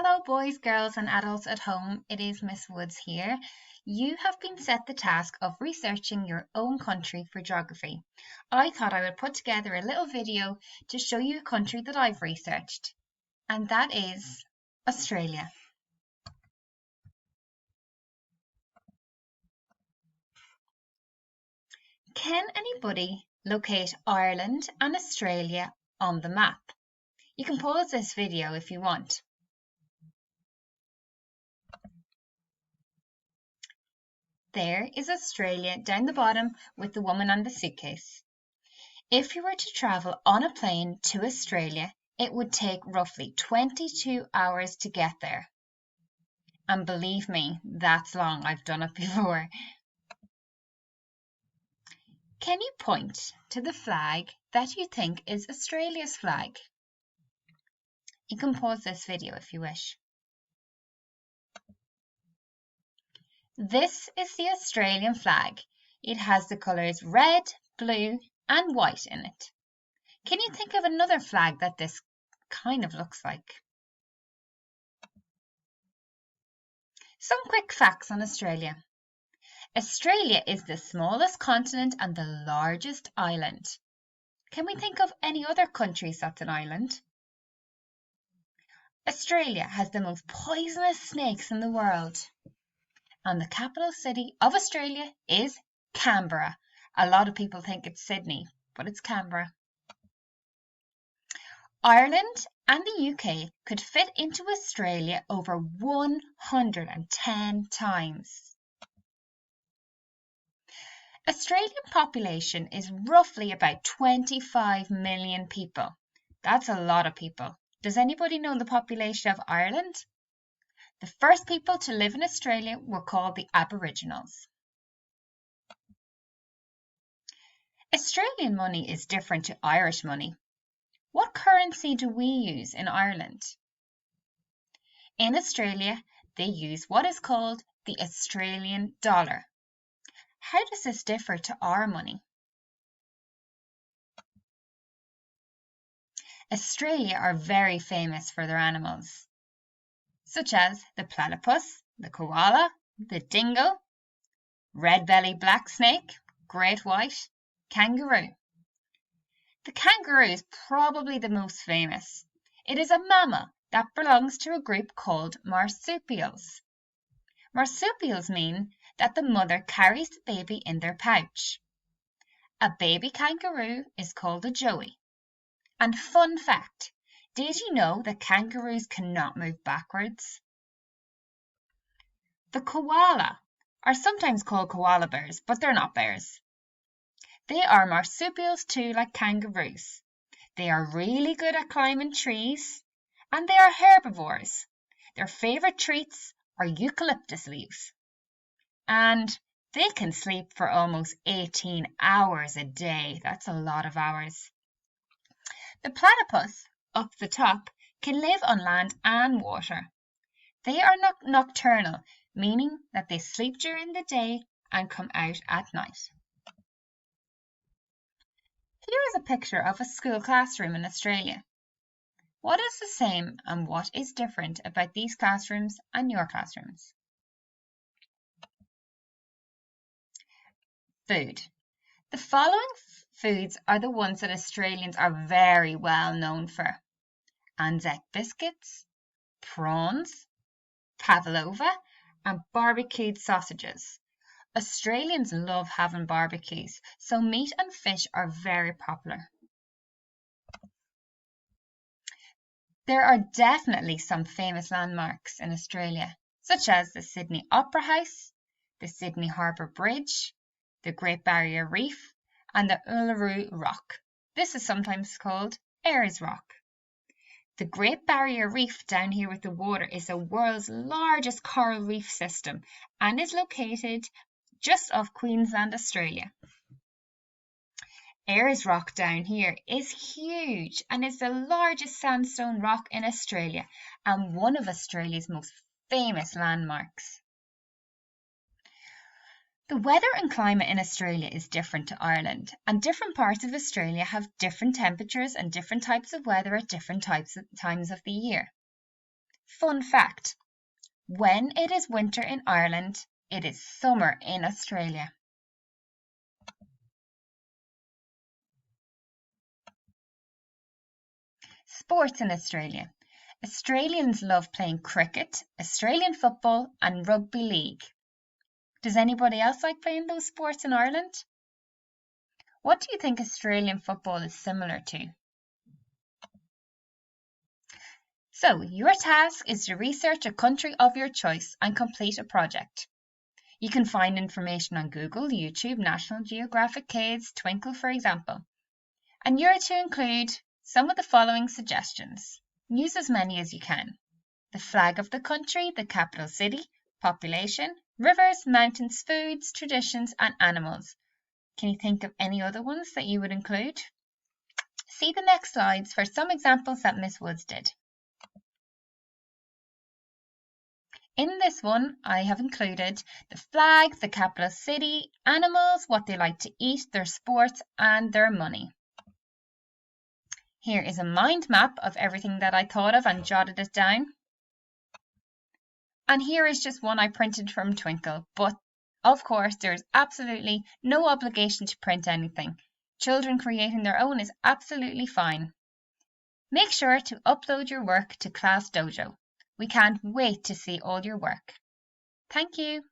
Hello, boys, girls, and adults at home. It is Miss Woods here. You have been set the task of researching your own country for geography. I thought I would put together a little video to show you a country that I've researched, and that is Australia. Can anybody locate Ireland and Australia on the map? You can pause this video if you want. There is Australia down the bottom with the woman on the suitcase. If you were to travel on a plane to Australia, it would take roughly 22 hours to get there. And believe me, that's long. I've done it before. Can you point to the flag that you think is Australia's flag? You can pause this video if you wish. This is the Australian flag. It has the colours red, blue and white in it. Can you think of another flag that this kind of looks like? Some quick facts on Australia. Australia is the smallest continent and the largest island. Can we think of any other countries that's an island? Australia has the most poisonous snakes in the world. And the capital city of Australia is Canberra. A lot of people think it's Sydney, but it's Canberra. Ireland and the UK could fit into Australia over 110 times. Australian population is roughly about 25 million people. That's a lot of people. Does anybody know the population of Ireland? The first people to live in Australia were called the Aboriginals. Australian money is different to Irish money. What currency do we use in Ireland? In Australia, they use what is called the Australian dollar. How does this differ to our money? Australia are very famous for their animals, such as the platypus, the koala, the dingo, red-bellied black snake, great white, kangaroo. The kangaroo is probably the most famous. It is a mammal that belongs to a group called marsupials. Marsupials mean that the mother carries the baby in their pouch. A baby kangaroo is called a joey. And fun fact, did you know that kangaroos cannot move backwards? The koala are sometimes called koala bears, but they're not bears. They are marsupials too, like kangaroos. They are really good at climbing trees, and they are herbivores. Their favourite treats are eucalyptus leaves. And they can sleep for almost 18 hours a day. That's a lot of hours. The platypus, up the top, can live on land and water. They are nocturnal, meaning that they sleep during the day and come out at night. Here is a picture of a school classroom in Australia. What is the same and what is different about these classrooms and your classrooms? Food. The following foods are the ones that Australians are very well known for. Anzac biscuits, prawns, pavlova, and barbecued sausages. Australians love having barbecues, so meat and fish are very popular. There are definitely some famous landmarks in Australia, such as the Sydney Opera House, the Sydney Harbour Bridge, the Great Barrier Reef, and the Uluru Rock. This is sometimes called Ayers Rock. The Great Barrier Reef down here with the water is the world's largest coral reef system and is located just off Queensland, Australia. Ayers Rock down here is huge and is the largest sandstone rock in Australia and one of Australia's most famous landmarks. The weather and climate in Australia is different to Ireland, and different parts of Australia have different temperatures and different types of weather at different times of the year. Fun fact, when it is winter in Ireland, it is summer in Australia. Sports in Australia. Australians love playing cricket, Australian football, and rugby league. Does anybody else like playing those sports in Ireland? What do you think Australian football is similar to? So, your task is to research a country of your choice and complete a project. You can find information on Google, YouTube, National Geographic Kids, Twinkl, for example. And you're to include some of the following suggestions. Use as many as you can. The flag of the country, the capital city, population, rivers, mountains, foods, traditions, and animals. Can you think of any other ones that you would include? See the next slides for some examples that Miss Woods did. In this one, I have included the flag, the capital city, animals, what they like to eat, their sports, and their money. Here is a mind map of everything that I thought of and jotted it down. And here is just one I printed from Twinkl, but of course there is absolutely no obligation to print anything. Children creating their own is absolutely fine. Make sure to upload your work to Class Dojo. We can't wait to see all your work. Thank you.